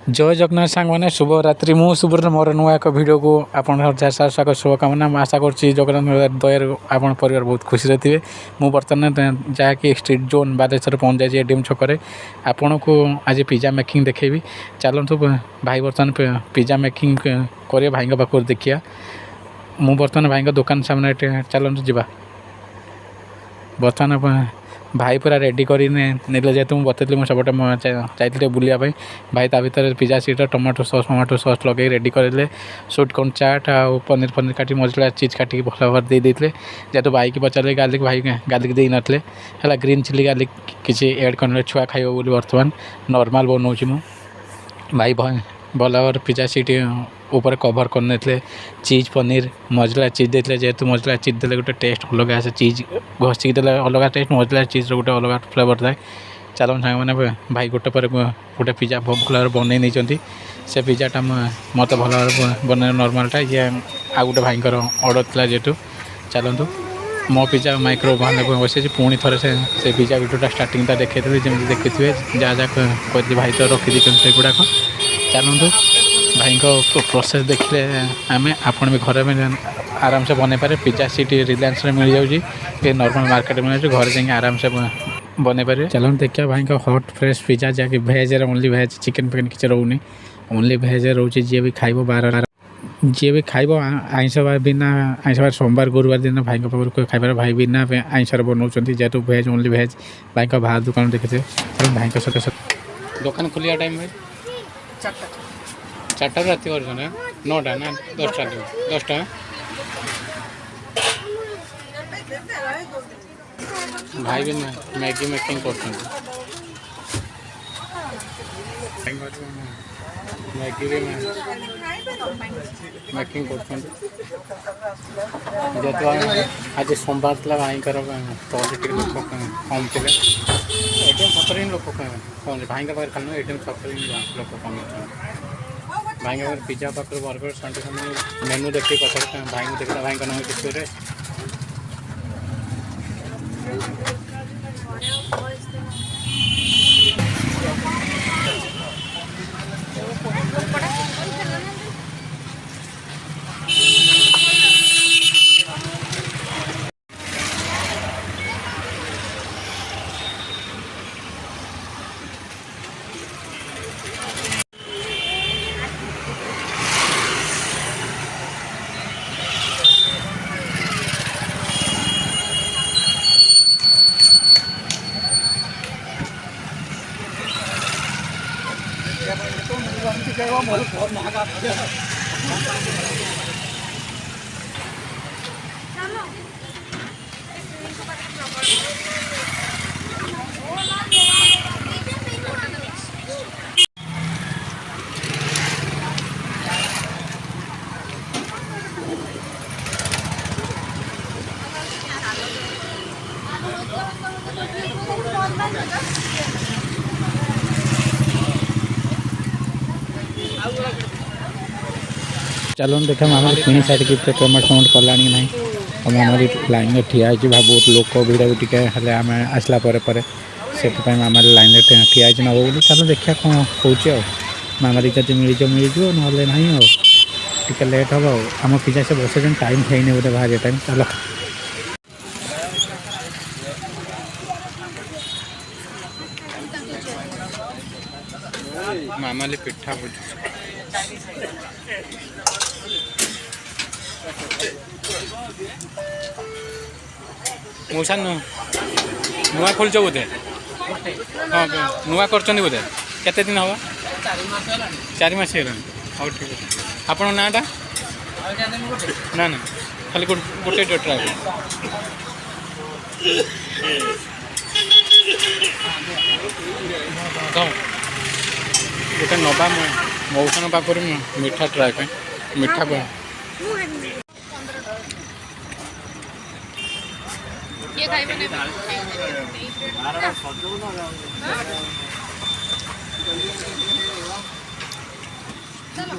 जय जगन्नाथ सांग मैंने शुभ रात्रि मु सुब्रत मोर नुआ एक वीडियो को आप शुभकामना आशा कर जगन्नाथ दयार आप परिवार बहुत खुशी थे। मुझे बर्तमान जहाँकि स्ट्रीट जोन बालेश्वर पहुँच जाए एडीएम छक आपण को आज पिज्जा मेकिंग देखेबी। चलतु भाई बर्तमान पिज्जा मेकिंग कर भाई पाख देखिए। मु बर्तमान भाई दुकान सामने चलतु जा बर्तमान भाई पूरा रेडी कर जेहतु मुझे बतली मुझे सब चाहिए बुलायापी भाई ता भर पिज्जा सीट टमाटो सॉस लगे रेडी करें स्वीट कॉर्न चाट आ पनीर काटी मसला चीज काटिक भल भाव देते जेहतु भाई की पचारे गार्लिक भाई गार्लिक दे नथिले है ग्रीन चिली गार्लिक किसी एड कर छुआ खाइब बोली बर्तमान नॉर्मल बनाऊँ मु भाई भल भाव पिज्जा सीट ऊपर कवर करते चीज पनीर मसला चीज देते जेहतु मसला चीज देते गोटे टेस्ट अलग आसे चीज घषिक देते अलग टेस्ट मसला चीज गोटे अलग फ्लेवर थाए। चलो सांग मैंने भाई गोटे पर गोटे पिज्जा भल बन नहीं से पिज्जाटा मत भल भाव बन नॉर्मलटा ये आ गोटे भाई ऑर्डर था जेहतु चलतु मो पिज्जा माइक्रोवेव बस पुणी थे से पिज्जा वीडियोटा स्टार्टिंग देखते जमी देखिए जहाँ जहाँ कहते भाई तो रखी से गुड़ाक। चलतु भाई को प्रोसेस देखले आम आपण भी घर में आराम से बन पारे पिज्जा सीट रिलायंस मिल जाऊँगी नॉर्मल मार्केट में घर जाए आराम से बन पारे। चलो देखिए भाई का हॉट फ्रेश पिज्जा जहाँकि भेज ओनली भेज चिकेन फिकेन किसी रोनी ओनली भेज रोचे जी भी खाइब बार जी भी खाइब आइंस बिना आइंस बार सोमवार गुरुवार दिन भाई पाखर खाइबार भाई बिना आइंस बनाऊँ जेहतु भेज ओनली भेज भाई का बाहर दुकान देखिए भाई सहित दुकान खोलिया टाइम भाई 4टा राति कर 9टा ना 10टा भाई भी मैगी मेकिंग कर मैगी भी मेकिंग कर जेहतु आज सोमवार था भाई लोक कम थे एटीएम छक लोक कम भाई पाखे खाल एटीएम छक लोक कम भाई पिज्जा पाखर बर्गर संडे मेनू देखिए पचार भाई को देखा भाई नाम किशोर चलो देखा मामा किणी साइड की पेमेंट कला ना मामा लाइन में ठिया बहुत लोक भिड़ भी टे आम आसला से मामा लाइन में ठिया नब बोली चलो देखिए कौन हो मामा जब मिल ना टे लेट हम आम पिज्जा से बस टाइम है बोले बाहर टाइम चलो मामाली पिठा मौसा नुआ खोलच बोधे हाँ नुआ कर बोधे केते दिन हम 4 मास है हाँ ठीक है आपण नाटा ना ना खाली गोटे ट्राए गोटे नवा मौसा पाखर मीठा ट्राए मीठा को ये खाइबे चलो